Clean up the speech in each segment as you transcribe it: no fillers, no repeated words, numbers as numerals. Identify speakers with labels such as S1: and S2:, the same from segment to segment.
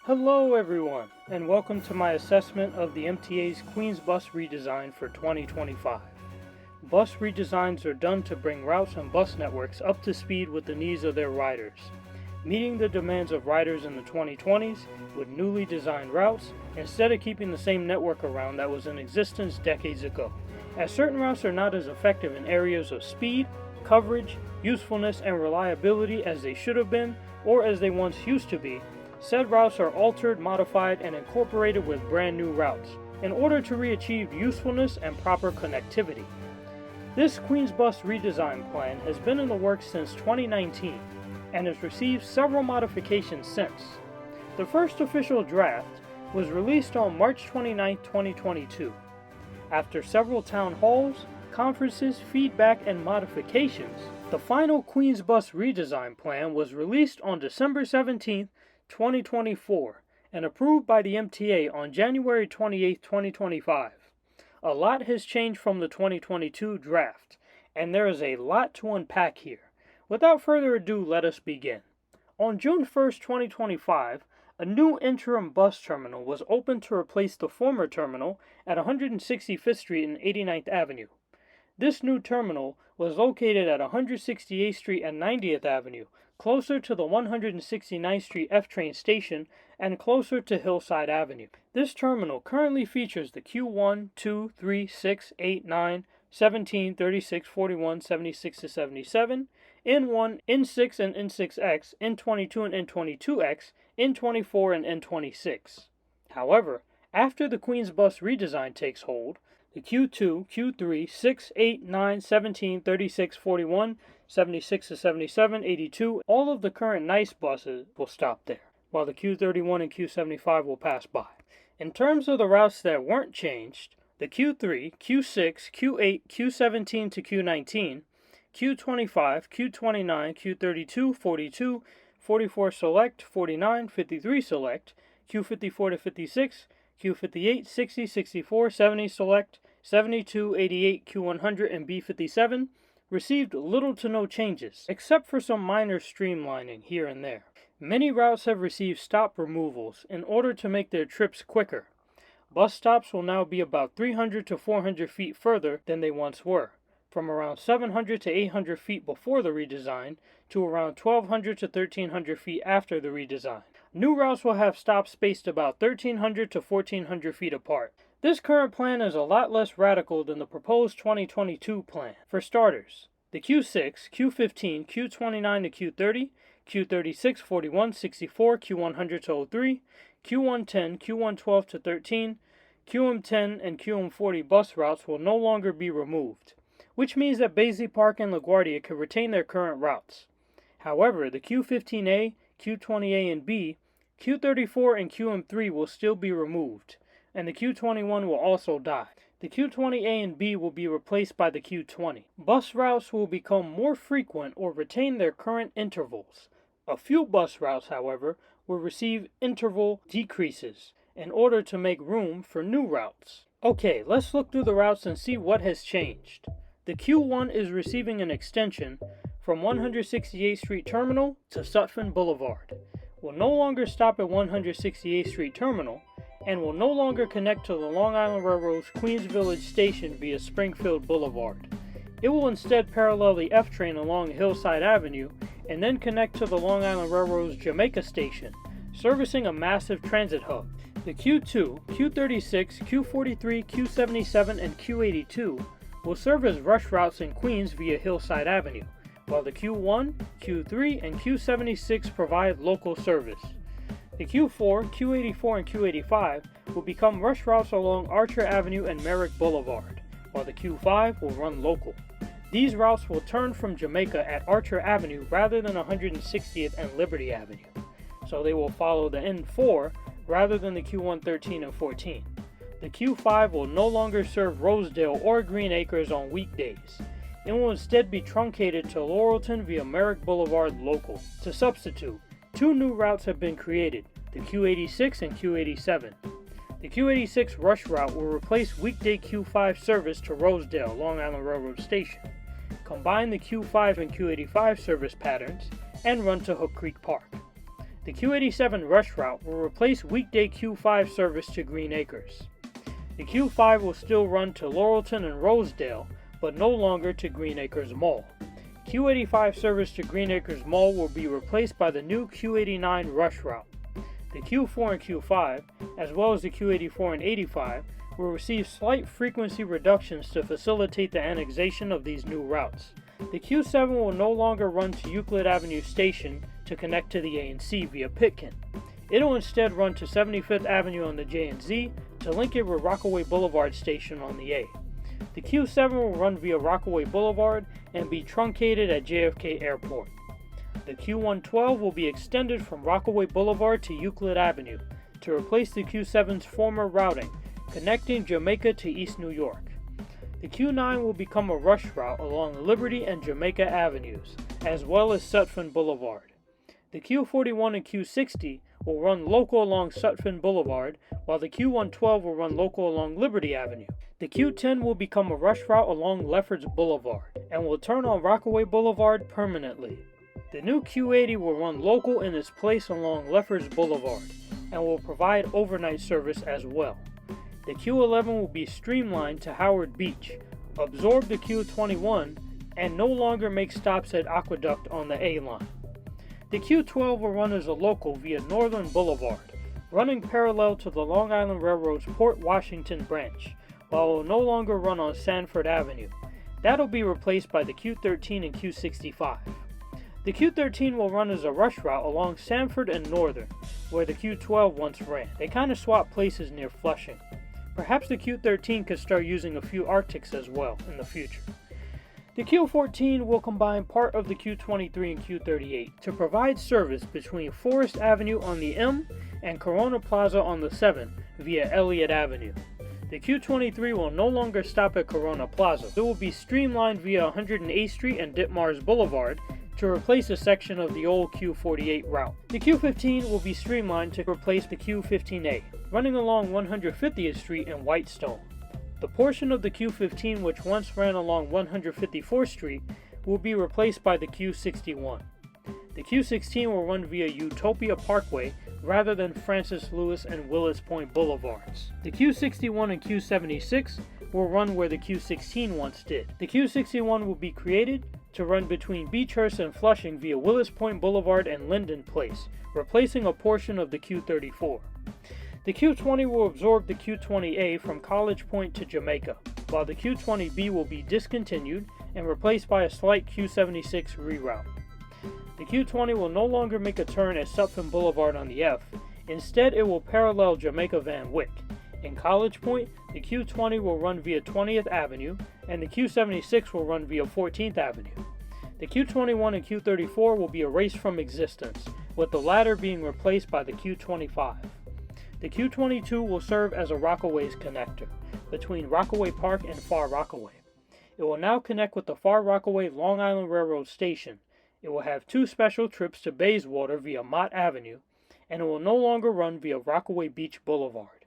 S1: Hello everyone, and welcome to my assessment of the MTA's Queens Bus Redesign for 2025. Bus redesigns are done to bring routes and bus networks up to speed with the needs of their riders, meeting the demands of riders in the 2020s with newly designed routes instead of keeping the same network around that was in existence decades ago, as certain routes are not as effective in areas of speed, coverage, usefulness, and reliability as they should have been or as they once used to be. Said routes are altered, modified, and incorporated with brand new routes in order to achieve usefulness and proper connectivity. This Queens Bus redesign plan has been in the works since 2019 and has received several modifications since. The first official draft was released on March 29, 2022. After several town halls, conferences, feedback, and modifications, the final Queens Bus redesign plan was released on December 17, 2024 and approved by the MTA on January 28, 2025. A lot has changed from the 2022 draft, and there is a lot to unpack here. Without further ado, let us begin. On June 1, 2025, a new interim bus terminal was opened to replace the former terminal at 165th Street and 89th Avenue. This new terminal was located at 168th Street and 90th Avenue, closer to the 169th Street F train station and closer to Hillside Avenue. This terminal currently features the Q1, 2, 3, 6, 8, 9, 17, 36, 41, 76 to 77, N1, N6 and N6X, N22 and N22X, N24 and N26. However, after the Queens Bus redesign takes hold, the Q2, Q3, 6, 8, 9, 17, 36, 41, 76 to 77, 82, all of the current NICE buses will stop there, while the Q31 and Q75 will pass by. In terms of the routes that weren't changed, the Q3, Q6, Q8, Q17 to Q19, Q25, Q29, Q32, 42, 44 Select, 49, 53 Select, Q54 to 56, Q58, 60, 64, 70 Select, 72, 88, Q100, and B57 received little to no changes, except for some minor streamlining here and there. Many routes have received stop removals in order to make their trips quicker. Bus stops will now be about 300 to 400 feet further than they once were, from around 700 to 800 feet before the redesign to around 1,200 to 1,300 feet after the redesign. New routes will have stops spaced about 1,300 to 1,400 feet apart. This current plan is a lot less radical than the proposed 2022 plan. For starters, the Q6, Q15, Q29 to Q30, Q36, 41, 64, Q100 to 03, Q110, Q112 to 13, QM10 and QM40 bus routes will no longer be removed, which means that Basie Park and LaGuardia can retain their current routes. However, the Q15A, Q20A and B, Q34 and QM3 will still be removed, and the Q21 will also die. The Q20A and B will be replaced by the Q20. Bus routes will become more frequent or retain their current intervals. A few bus routes, however, will receive interval decreases in order to make room for new routes. Okay, let's look through the routes and see what has changed. The Q1 is receiving an extension from 168th Street Terminal to Sutphin Boulevard, will no longer stop at 168th Street Terminal, and will no longer connect to the Long Island Railroad's Queens Village Station via Springfield Boulevard. It will instead parallel the F train along Hillside Avenue and then connect to the Long Island Railroad's Jamaica Station, servicing a massive transit hub. The Q2, Q36, Q43, Q77, and Q82 will serve as rush routes in Queens via Hillside Avenue, while the Q1, Q3, and Q76 provide local service. The Q4, Q84, and Q85 will become rush routes along Archer Avenue and Merrick Boulevard, while the Q5 will run local. These routes will turn from Jamaica at Archer Avenue rather than 160th and Liberty Avenue, so they will follow the N4 rather than the Q113 and 14. The Q5 will no longer serve Rosedale or Green Acres on weekdays. It will instead be truncated to Laurelton via Merrick Boulevard local. To substitute, two new routes have been created, the Q86 and Q87. The Q86 rush route will replace weekday Q5 service to Rosedale, Long Island Railroad Station, combine the Q5 and Q85 service patterns, and run to Hook Creek Park. The Q87 rush route will replace weekday Q5 service to Green Acres. The Q5 will still run to Laurelton and Rosedale, but no longer to Green Acres Mall. Q85 service to Green Acres Mall will be replaced by the new Q89 rush route. The Q4 and Q5, as well as the Q84 and 85, will receive slight frequency reductions to facilitate the annexation of these new routes. The Q7 will no longer run to Euclid Avenue Station to connect to the A&C via Pitkin. It'll instead run to 75th Avenue on the J and Z to link it with Rockaway Boulevard Station on the A. The Q7 will run via Rockaway Boulevard and be truncated at JFK Airport. The Q112 will be extended from Rockaway Boulevard to Euclid Avenue to replace the Q7's former routing, connecting Jamaica to East New York. The Q9 will become a rush route along Liberty and Jamaica Avenues, as well as Sutphin Boulevard. The Q41 and Q60 will run local along Sutphin Boulevard, while the Q112 will run local along Liberty Avenue. The Q10 will become a rush route along Lefferts Boulevard, and will turn on Rockaway Boulevard permanently. The new Q80 will run local in its place along Lefferts Boulevard, and will provide overnight service as well. The Q11 will be streamlined to Howard Beach, absorb the Q21, and no longer make stops at Aqueduct on the A line. The Q12 will run as a local via Northern Boulevard, running parallel to the Long Island Railroad's Port Washington branch, while it will no longer run on Sanford Avenue. That'll be replaced by the Q13 and Q65. The Q13 will run as a rush route along Sanford and Northern, where the Q12 once ran. They kind of swap places near Flushing. Perhaps the Q13 could start using a few Arctics as well in the future. The Q14 will combine part of the Q23 and Q38 to provide service between Forest Avenue on the M and Corona Plaza on the 7 via Elliott Avenue. The Q23 will no longer stop at Corona Plaza. It will be streamlined via 108th Street and Ditmars Boulevard to replace a section of the old Q48 route. The Q15 will be streamlined to replace the Q15A, running along 150th Street and Whitestone. The portion of the Q15 which once ran along 154th Street will be replaced by the Q61. The Q16 will run via Utopia Parkway rather than Francis Lewis and Willis Point Boulevards. The Q61 and Q76 will run where the Q16 once did. The Q61 will be created to run between Beechhurst and Flushing via Willis Point Boulevard and Linden Place, replacing a portion of the Q34. The Q20 will absorb the Q20A from College Point to Jamaica, while the Q20B will be discontinued and replaced by a slight Q76 reroute. The Q20 will no longer make a turn at Sutphin Boulevard on the F. Instead, it will parallel Jamaica Van Wyck. In College Point, the Q20 will run via 20th Avenue, and the Q76 will run via 14th Avenue. The Q21 and Q34 will be erased from existence, with the latter being replaced by the Q25. The Q22 will serve as a Rockaway's connector, between Rockaway Park and Far Rockaway. It will now connect with the Far Rockaway Long Island Railroad Station. It will have 2 special trips to Bayswater via Mott Avenue, and it will no longer run via Rockaway Beach Boulevard.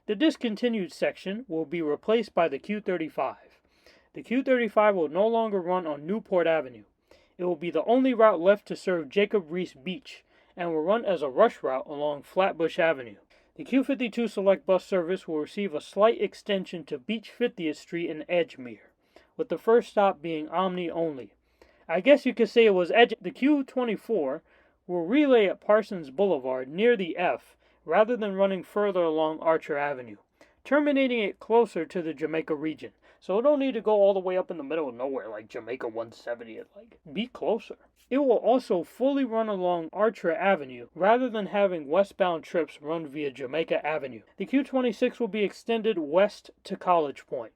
S1: The discontinued section will be replaced by the Q35. The Q35 will no longer run on Newport Avenue. It will be the only route left to serve Jacob Riis Beach, and will run as a rush route along Flatbush Avenue. The Q52 Select Bus service will receive a slight extension to Beach 50th Street in Edgemere, with the first stop being Omni only. I guess you could say it was Edge. The Q24 will relay at Parsons Boulevard near the F, rather than running further along Archer Avenue, terminating it closer to the Jamaica region. So it don't need to go all the way up in the middle of nowhere like Jamaica 170. Be closer. It will also fully run along Archer Avenue rather than having westbound trips run via Jamaica Avenue. The Q26 will be extended west to College Point.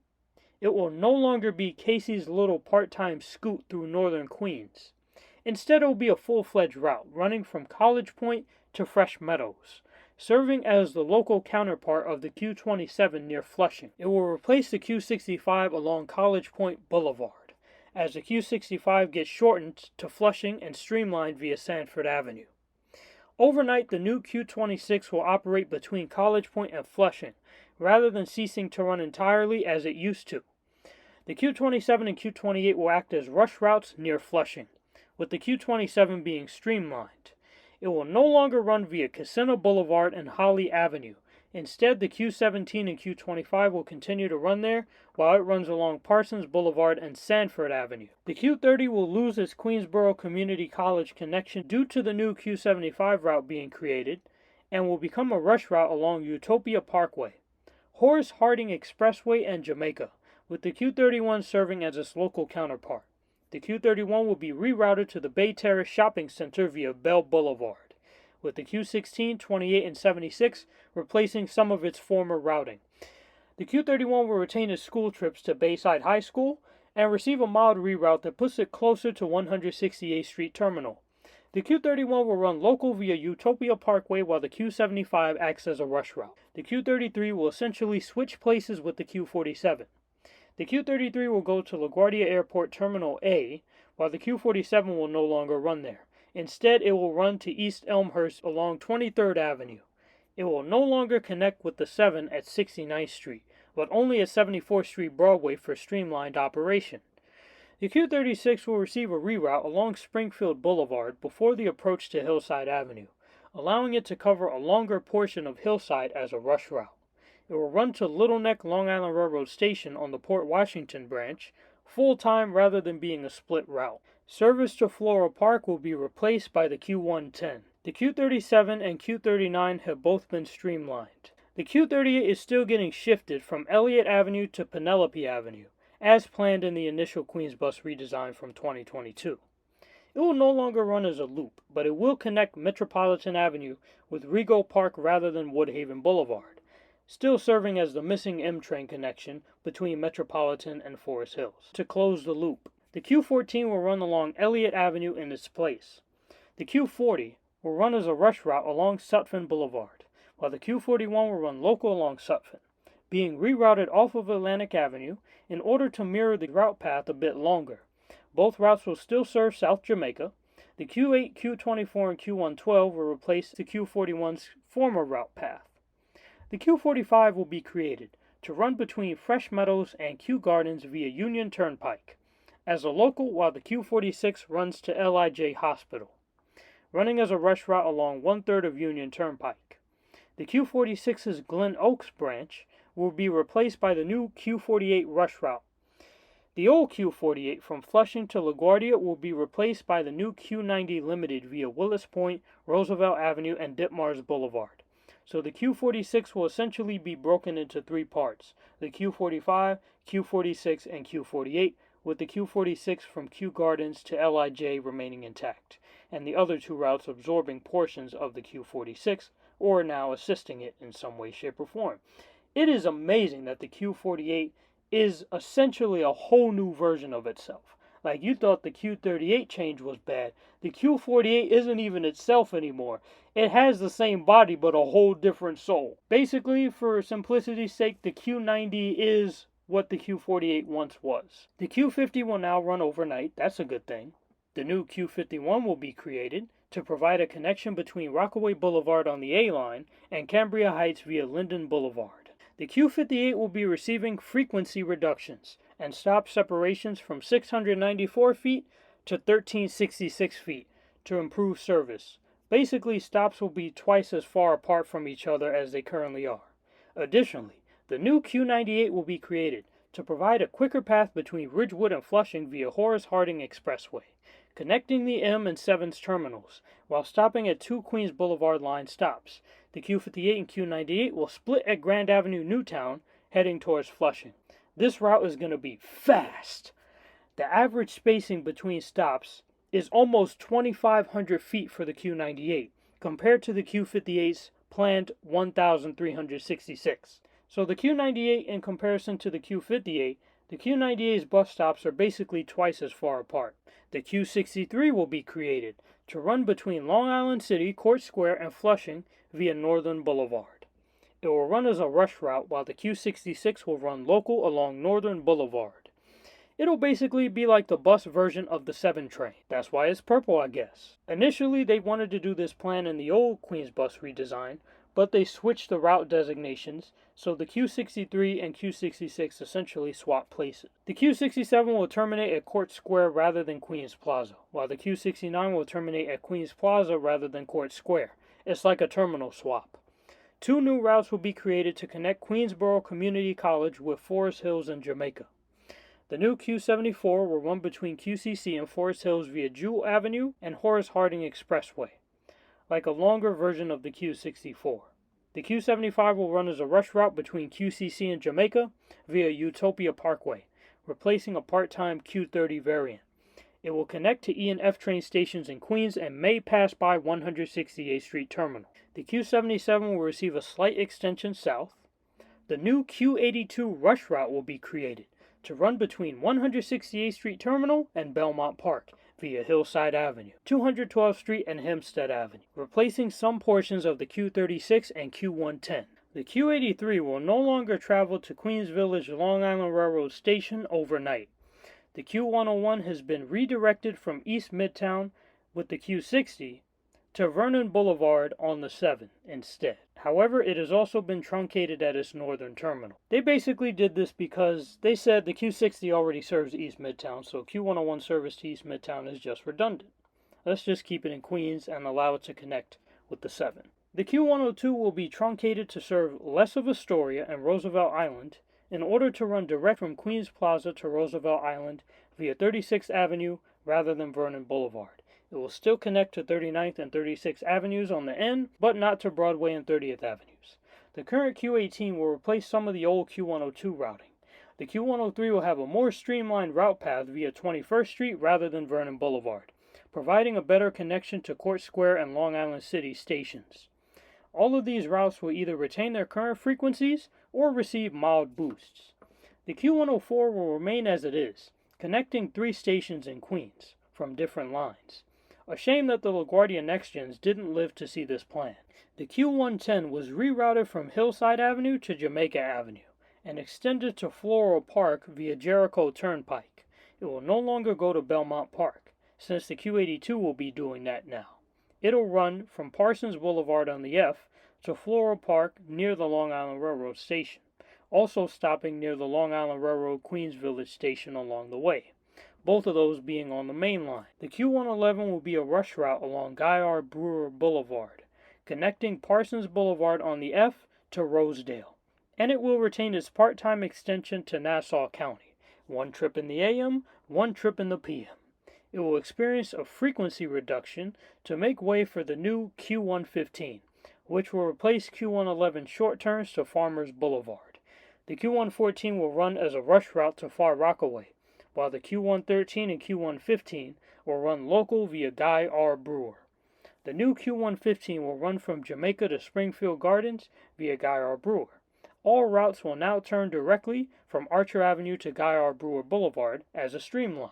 S1: It will no longer be Casey's little part-time scoot through northern Queens. Instead, it will be a full-fledged route running from College Point to Fresh Meadows, serving as the local counterpart of the Q27 near Flushing. It will replace the Q65 along College Point Boulevard, as the Q65 gets shortened to Flushing and streamlined via Sanford Avenue. Overnight, the new Q26 will operate between College Point and Flushing, rather than ceasing to run entirely as it used to. The Q27 and Q28 will act as rush routes near Flushing, with the Q27 being streamlined. It will no longer run via Casino Boulevard and Holly Avenue. Instead, the Q17 and Q25 will continue to run there, while it runs along Parsons Boulevard and Sanford Avenue. The Q30 will lose its Queensboro Community College connection due to the new Q75 route being created, and will become a rush route along Utopia Parkway, Horace Harding Expressway, and Jamaica, with the Q31 serving as its local counterpart. The Q31 will be rerouted to the Bay Terrace Shopping Center via Bell Boulevard, with the Q16, 28, and 76 replacing some of its former routing. The Q31 will retain its school trips to Bayside High School and receive a mild reroute that puts it closer to 168th Street Terminal. The Q31 will run local via Utopia Parkway while the Q75 acts as a rush route. The Q33 will essentially switch places with the Q47. The Q33 will go to LaGuardia Airport Terminal A, while the Q47 will no longer run there. Instead, it will run to East Elmhurst along 23rd Avenue. It will no longer connect with the 7 at 69th Street, but only at 74th Street Broadway for streamlined operation. The Q36 will receive a reroute along Springfield Boulevard before the approach to Hillside Avenue, allowing it to cover a longer portion of Hillside as a rush route. It will run to Little Neck Long Island Railroad Station on the Port Washington branch, full-time rather than being a split route. Service to Floral Park will be replaced by the Q110. The Q37 and Q39 have both been streamlined. The Q38 is still getting shifted from Elliott Avenue to Penelope Avenue, as planned in the initial Queens Bus redesign from 2022. It will no longer run as a loop, but it will connect Metropolitan Avenue with Rego Park rather than Woodhaven Boulevard, still serving as the missing M-train connection between Metropolitan and Forest Hills. To close the loop, the Q14 will run along Elliott Avenue in its place. The Q40 will run as a rush route along Sutphin Boulevard, while the Q41 will run local along Sutphin, being rerouted off of Atlantic Avenue in order to mirror the route path a bit longer. Both routes will still serve South Jamaica. The Q8, Q24, and Q112 will replace the Q41's former route path. The Q45 will be created to run between Fresh Meadows and Kew Gardens via Union Turnpike as a local, while the Q46 runs to LIJ Hospital, running as a rush route along 1/3 of Union Turnpike. The Q46's Glen Oaks branch will be replaced by the new Q48 rush route. The old Q48 from Flushing to LaGuardia will be replaced by the new Q90 Limited via Willis Point, Roosevelt Avenue, and Ditmars Boulevard. So the Q46 will essentially be broken into 3 parts: the Q45, Q46, and Q48, with the Q46 from Kew Gardens to LIJ remaining intact, and the other 2 routes absorbing portions of the Q46, or now assisting it in some way, shape, or form. It is amazing that the Q48 is essentially a whole new version of itself. Like, you thought the Q38 change was bad. The Q48 isn't even itself anymore. It has the same body, but a whole different soul. Basically, for simplicity's sake, the Q90 is what the Q48 once was. The Q50 will now run overnight. That's a good thing. The new Q51 will be created to provide a connection between Rockaway Boulevard on the A line and Cambria Heights via Linden Boulevard. The Q58 will be receiving frequency reductions and stop separations from 694 feet to 1366 feet to improve service. Basically, stops will be twice as far apart from each other as they currently are. Additionally, the new Q98 will be created to provide a quicker path between Ridgewood and Flushing via Horace Harding Expressway, connecting the M and 7's terminals, while stopping at 2 Queens Boulevard line stops. The Q58 and Q98 will split at Grand Avenue, Newtown, heading towards Flushing. This route is going to be fast. The average spacing between stops is almost 2,500 feet for the Q98, compared to the Q58's planned 1,366. So the Q98 in comparison to the Q58, the Q98's bus stops are basically twice as far apart. The Q63 will be created to run between Long Island City, Court Square, and Flushing via Northern Boulevard. It will run as a rush route, while the Q66 will run local along Northern Boulevard. It'll basically be like the bus version of the 7 train. That's why it's purple, I guess. Initially, they wanted to do this plan in the old Queens Bus redesign, but they switched the route designations, so the Q63 and Q66 essentially swap places. The Q67 will terminate at Court Square rather than Queens Plaza, while the Q69 will terminate at Queens Plaza rather than Court Square. It's like a terminal swap. 2 new routes will be created to connect Queensboro Community College with Forest Hills and Jamaica. The new Q74 will run between QCC and Forest Hills via Jewel Avenue and Horace Harding Expressway, like a longer version of the Q64. The Q75 will run as a rush route between QCC and Jamaica via Utopia Parkway, replacing a part-time Q30 variant. It will connect to E and F train stations in Queens and may pass by 168th Street Terminal. The Q77 will receive a slight extension south. The new Q82 rush route will be created to run between 168th Street Terminal and Belmont Park via Hillside Avenue, 212th Street and Hempstead Avenue, replacing some portions of the Q36 and Q110. The Q83 will no longer travel to Queens Village Long Island Railroad Station overnight. The Q101 has been redirected from East Midtown with the Q60 to Vernon Boulevard on the 7 instead. However, it has also been truncated at its northern terminal. They basically did this because they said the Q60 already serves East Midtown, so Q101 service to East Midtown is just redundant. Let's just keep it in Queens and allow it to connect with the 7. The Q102 will be truncated to serve less of Astoria and Roosevelt Island in order to run direct from Queens Plaza to Roosevelt Island via 36th Avenue rather than Vernon Boulevard. It will still connect to 39th and 36th Avenues on the end, but not to Broadway and 30th Avenues. The current Q18 will replace some of the old Q102 routing. The Q103 will have a more streamlined route path via 21st Street rather than Vernon Boulevard, providing a better connection to Court Square and Long Island City stations. All of these routes will either retain their current frequencies or receive mild boosts. The Q104 will remain as it is, connecting 3 stations in Queens from different lines. A shame that the LaGuardia NextGens didn't live to see this plan. The Q110 was rerouted from Hillside Avenue to Jamaica Avenue and extended to Floral Park via Jericho Turnpike. It will no longer go to Belmont Park, since the Q82 will be doing that now. It'll run from Parsons Boulevard on the F to Floral Park near the Long Island Railroad Station, also stopping near the Long Island Railroad Queens Village Station along the way, both of those being on the main line. The Q111 will be a rush route along Guy R. Brewer Boulevard, connecting Parsons Boulevard on the F to Rosedale, and it will retain its part-time extension to Nassau County, 1 trip in the AM, 1 trip in the PM. It will experience a frequency reduction to make way for the new Q115, which will replace Q111 short turns to Farmers Boulevard. The Q114 will run as a rush route to Far Rockaway, while the Q113 and Q115 will run local via Guy R. Brewer. The new Q115 will run from Jamaica to Springfield Gardens via Guy R. Brewer. All routes will now turn directly from Archer Avenue to Guy R. Brewer Boulevard as a streamline.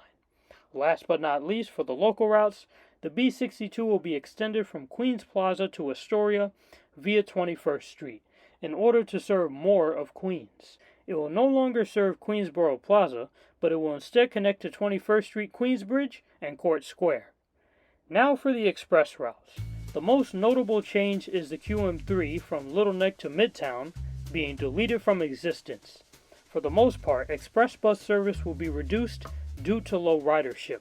S1: Last but not least, for the local routes, the B62 will be extended from Queens Plaza to Astoria via 21st Street in order to serve more of Queens. It will no longer serve Queensboro Plaza, but it will instead connect to 21st Street Queensbridge and Court Square. Now for the express routes. The most notable change is the QM3 from Little Neck to Midtown being deleted from existence. For the most part, express bus service will be reduced due to low ridership.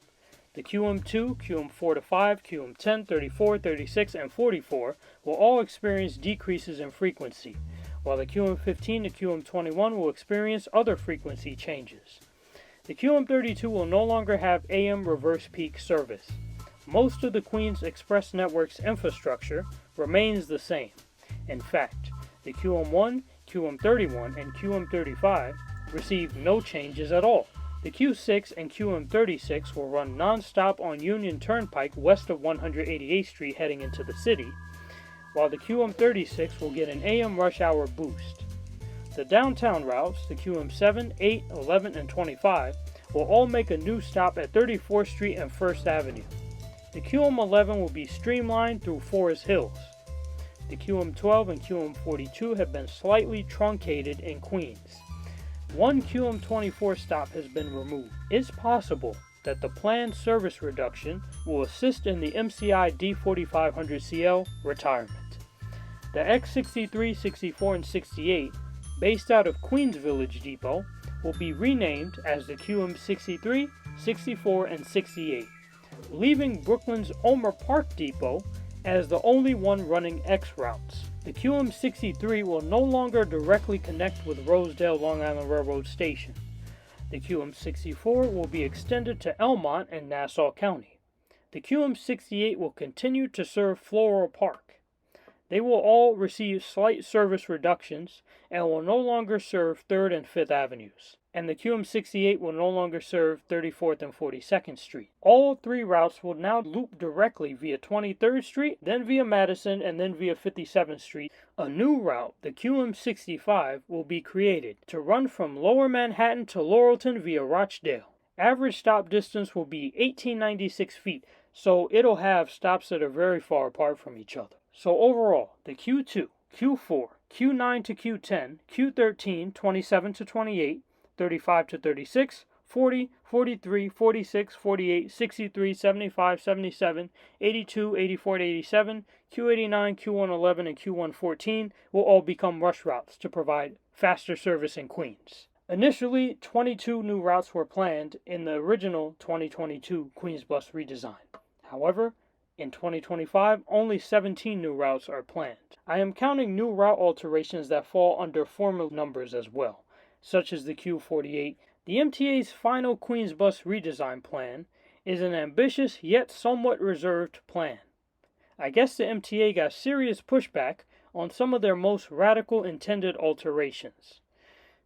S1: The QM2, QM4-5, QM10, 34, 36, and 44 will all experience decreases in frequency, while the QM15 to QM21 will experience other frequency changes. The QM32 will no longer have AM reverse peak service. Most of the Queens Express Network's infrastructure remains the same. In fact, the QM1, QM31, and QM35 received no changes at all. The Q6 and QM36 will run non-stop on Union Turnpike west of 188th Street heading into the city, while the QM36 will get an AM rush hour boost. The downtown routes, the QM7, 8, 11, and 25, will all make a new stop at 34th Street and 1st Avenue. The QM11 will be streamlined through Forest Hills. The QM12 and QM42 have been slightly truncated in Queens. One QM24 stop has been removed. It's possible that the planned service reduction will assist in the MCI D4500CL retirement. The X63, 64, and 68, based out of Queens Village Depot, will be renamed as the QM63, 64, and 68, leaving Brooklyn's Omer Park Depot as the only one running X routes. The QM63 will no longer directly connect with Rosedale Long Island Railroad Station. The QM64 will be extended to Elmont and Nassau County. The QM68 will continue to serve Floral Park. They will all receive slight service reductions and will no longer serve 3rd and 5th Avenues. And the QM68 will no longer serve 34th and 42nd Street. All three routes will now loop directly via 23rd Street, then via Madison, and then via 57th Street. A new route, the QM65, will be created to run from Lower Manhattan to Laurelton via Rochdale. Average stop distance will be 1896 feet, so it'll have stops that are very far apart from each other. So overall, the Q2, Q4, Q9 to Q10, Q13, 27 to 28, 35 to 36, 40, 43, 46, 48, 63, 75, 77, 82, 84 to 87, Q89, Q111, and Q114 will all become rush routes to provide faster service in Queens. Initially, 22 new routes were planned in the original 2022 Queens Bus redesign. However, in 2025, only 17 new routes are planned. I am counting new route alterations that fall under former numbers as well, such as the Q48. The MTA's final Queens Bus redesign plan is an ambitious yet somewhat reserved plan. I guess the MTA got serious pushback on some of their most radical intended alterations.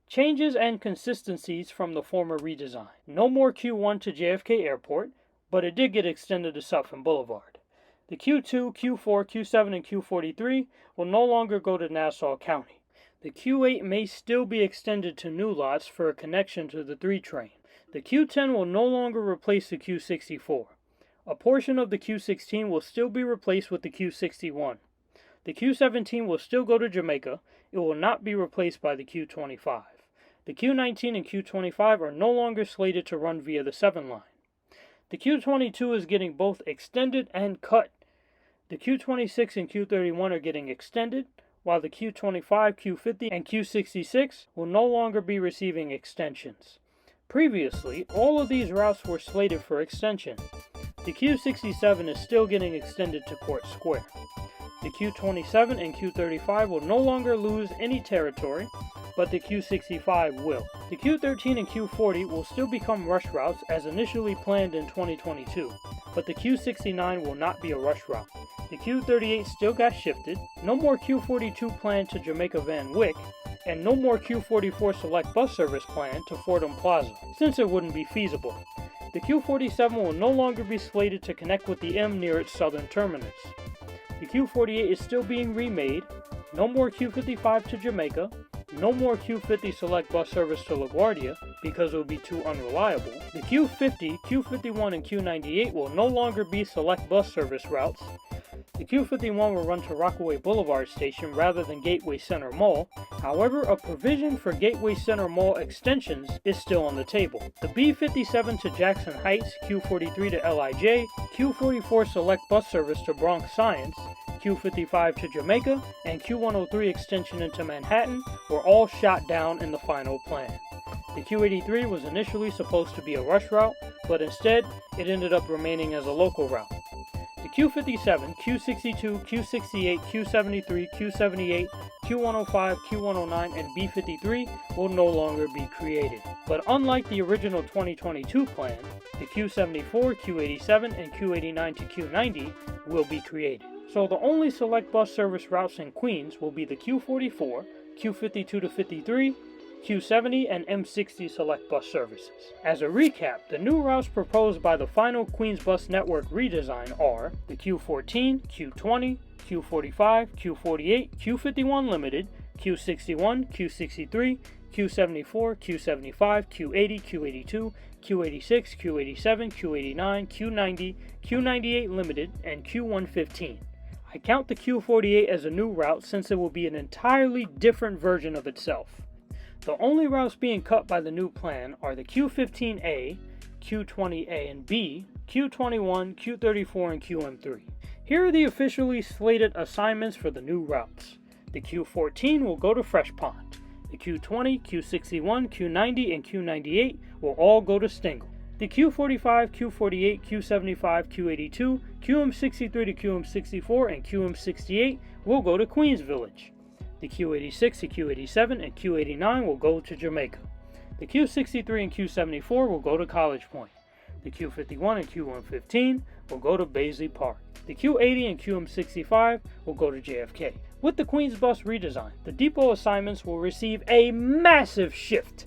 S1: Changes and consistencies from the former redesign. No more Q1 to JFK Airport, but it did get extended to Sutphin Boulevard. The Q2, Q4, Q7, and Q43 will no longer go to Nassau County. The Q8 may still be extended to new lots for a connection to the 3 train. The Q10 will no longer replace the Q64. A portion of the Q16 will still be replaced with the Q61. The Q17 will still go to Jamaica. It will not be replaced by the Q25. The Q19 and Q25 are no longer slated to run via the 7 line. The Q22 is getting both extended and cut. The Q26 and Q31 are getting extended, while the Q25, Q50, and Q66 will no longer be receiving extensions. Previously, all of these routes were slated for extension. The Q67 is still getting extended to Court Square. The Q27 and Q35 will no longer lose any territory, but the Q65 will. The Q13 and Q40 will still become rush routes as initially planned in 2022, but the Q69 will not be a rush route. The Q38 still got shifted, no more Q42 planned to Jamaica Van Wyck, and no more Q44 select bus service planned to Fordham Plaza, since it wouldn't be feasible. The Q47 will no longer be slated to connect with the M near its southern terminus. The Q48 is still being remade, no more Q55 to Jamaica, no more Q50 select bus service to LaGuardia because it will be too unreliable. The Q50, Q51, and Q98 will no longer be select bus service routes. The Q51 will run to Rockaway Boulevard Station rather than Gateway Center Mall. However, a provision for Gateway Center Mall extensions is still on the table. The B57 to Jackson Heights, Q43 to LIJ, Q44 select bus service to Bronx Science, Q55 to Jamaica, and Q103 extension into Manhattan were all shot down in the final plan. The Q83 was initially supposed to be a rush route, but instead it ended up remaining as a local route. The Q57, Q62, Q68, Q73, Q78, Q105, Q109, and B53 will no longer be created. But unlike the original 2022 plan, the Q74, Q87, and Q89 to Q90 will be created. So the only select bus service routes in Queens will be the Q44, Q52 to 53, Q70, and M60 select bus services. As a recap, the new routes proposed by the final Queens Bus Network redesign are the Q14, Q20, Q45, Q48, Q51 Limited, Q61, Q63, Q74, Q75, Q80, Q82, Q86, Q87, Q89, Q90, Q98 Limited, and Q115. I count the Q48 as a new route since it will be an entirely different version of itself. The only routes being cut by the new plan are the Q15A, Q20A and B, Q21, Q34, and QM3. Here are the officially slated assignments for the new routes. The Q14 will go to Fresh Pond. The Q20, Q61, Q90, and Q98 will all go to Stengel. The Q45, Q48, Q75, Q82, QM63 to QM64, and QM68 will go to Queens Village. The Q86 to Q87 and Q89 will go to Jamaica. The Q63 and Q74 will go to College Point. The Q51 and Q115 will go to Baisley Park. The Q80 and QM65 will go to JFK. With the Queens Bus redesign, the depot assignments will receive a massive shift.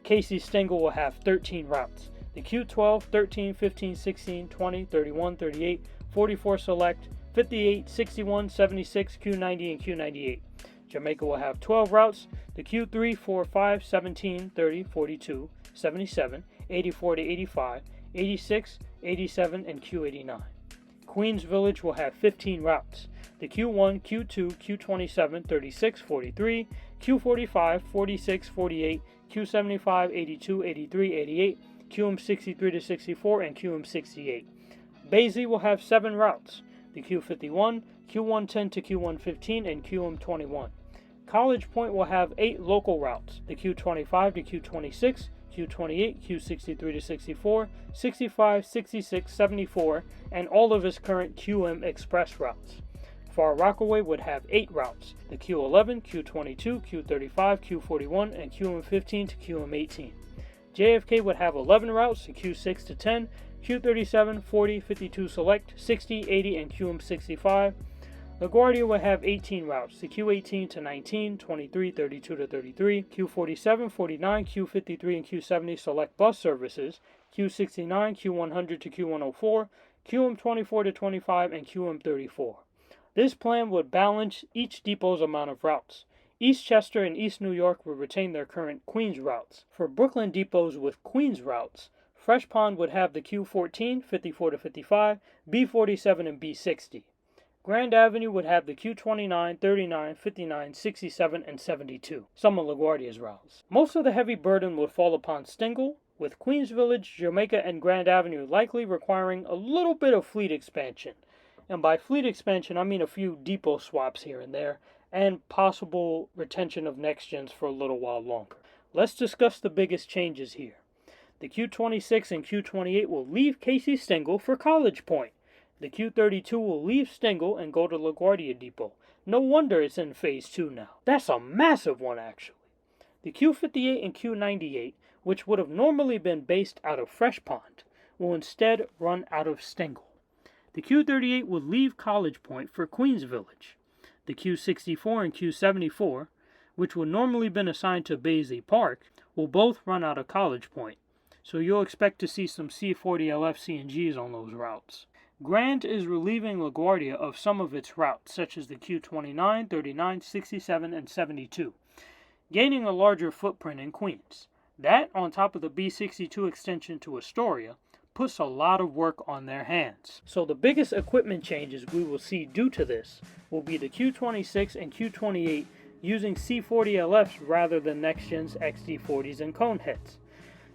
S1: Casey Stengel will have 13 routes. The Q12, 13, 15, 16, 20, 31, 38, 44 Select, 58, 61, 76, Q90, and Q98. Jamaica will have 12 routes. The Q3, 4, 5, 17, 30, 42, 77, 84 to 85, 86, 87, and Q89. Queens Village will have 15 routes. The Q1, Q2, Q27, 36, 43, Q45, 46, 48, Q75, 82, 83, 88, QM63 to 64, and QM68. Baisley will have 7 routes. The Q51, Q110 to Q115, and QM21. College Point will have 8 local routes. The Q25 to Q26, Q28, Q63 to 64, 65, 66, 74, and all of its current QM Express routes. Far Rockaway would have 8 routes. The Q11, Q22, Q35, Q41, and QM15 to QM18. JFK would have 11 routes, the Q6 to 10, Q37, 40, 52 Select, 60, 80, and QM65. LaGuardia will have 18 routes, the Q18 to 19, 23, 32 to 33, Q47, 49, Q53, and Q70 Select Bus Services, Q69, Q100 to Q104, QM24 to 25, and QM34. This plan would balance each depot's amount of routes. East Chester and East New York will retain their current Queens routes. For Brooklyn depots with Queens routes, Fresh Pond would have the Q14, 54 to 55, B47, and B60. Grand Avenue would have the Q29, 39, 59, 67, and 72, some of LaGuardia's routes. Most of the heavy burden would fall upon Stengel, with Queens Village, Jamaica, and Grand Avenue likely requiring a little bit of fleet expansion. And by fleet expansion, I mean a few depot swaps here and there, and possible retention of NextGens for a little while longer. Let's discuss the biggest changes here. The Q26 and Q28 will leave Casey Stengel for College Point. The Q32 will leave Stengel and go to LaGuardia Depot. No wonder it's in Phase 2 now. That's a massive one, actually. The Q58 and Q98, which would have normally been based out of Fresh Pond, will instead run out of Stengel. The Q38 will leave College Point for Queens Village. The Q64 and Q74, which would normally been assigned to Baisley Park, will both run out of College Point, so you'll expect to see some C40LF CNGs on those routes. Grand is relieving LaGuardia of some of its routes, such as the Q29, 39, 67, and 72, gaining a larger footprint in Queens. That, on top of the B62 extension to Astoria, puts a lot of work on their hands. So the biggest equipment changes we will see due to this will be the Q26 and Q28 using C40LFs rather than NextGen's XD40s and Coneheads.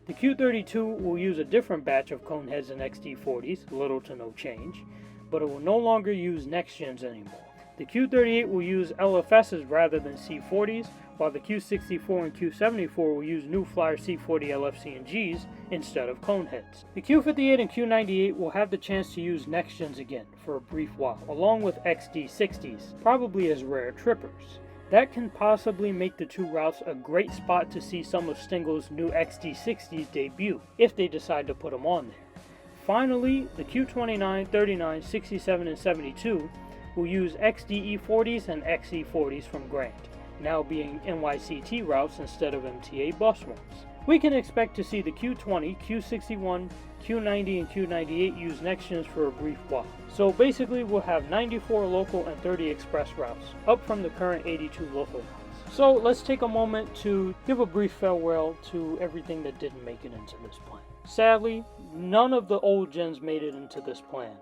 S1: The Q32 will use a different batch of Coneheads and XD40s, little to no change, but it will no longer use NextGens anymore. The Q38 will use LFSs rather than C40s, while the Q64 and Q74 will use New Flyer C40LF CNGs instead of Coneheads. The Q58 and Q98 will have the chance to use NextGens again for a brief while, along with XD60s, probably as rare trippers. That can possibly make the two routes a great spot to see some of Stengel's new XD60s debut, if they decide to put them on there. Finally, the Q29, 39, 67, and 72 will use XDE40s and XE40s from Grand, now being NYCT routes instead of MTA bus ones. We can expect to see the Q20, Q61, Q90, and Q98 use NextGens for a brief while. So basically we'll have 94 local and 30 express routes, up from the current 82 local routes. So let's take a moment to give a brief farewell to everything that didn't make it into this plan. Sadly, none of the old gens made it into this plan.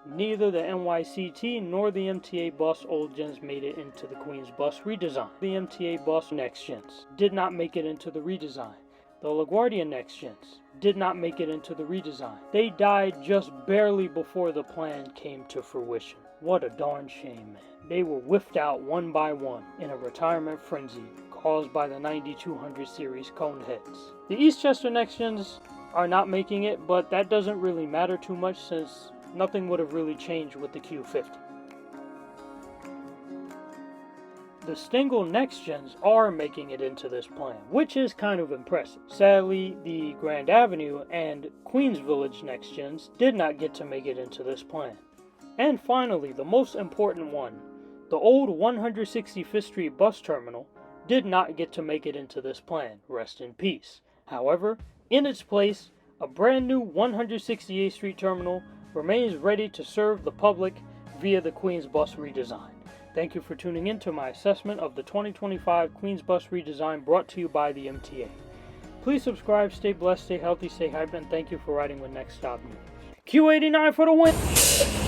S1: Neither the NYCT nor the MTA bus old gens made it into the Queens Bus redesign. The MTA bus next gens did not make it into the redesign. The LaGuardia Next Gens did not make it into the redesign. They died just barely before the plan came to fruition. What a darn shame, man. They were whiffed out one by one in a retirement frenzy caused by the 9200 series cone heads. The Eastchester Next Gens are not making it, but that doesn't really matter too much since nothing would have really changed with the Q50. The Stengel Next Gens are making it into this plan, which is kind of impressive. Sadly, the Grand Avenue and Queens Village Next Gens did not get to make it into this plan. And finally, the most important one, the old 165th Street bus terminal did not get to make it into this plan. Rest in peace. However, in its place, a brand new 168th Street terminal remains ready to serve the public via the Queens Bus Redesign. Thank you for tuning in to my assessment of the 2025 Queens Bus Redesign brought to you by the MTA. Please subscribe, stay blessed, stay healthy, stay hyped, and thank you for riding with Next Stop News. Q89 for the win!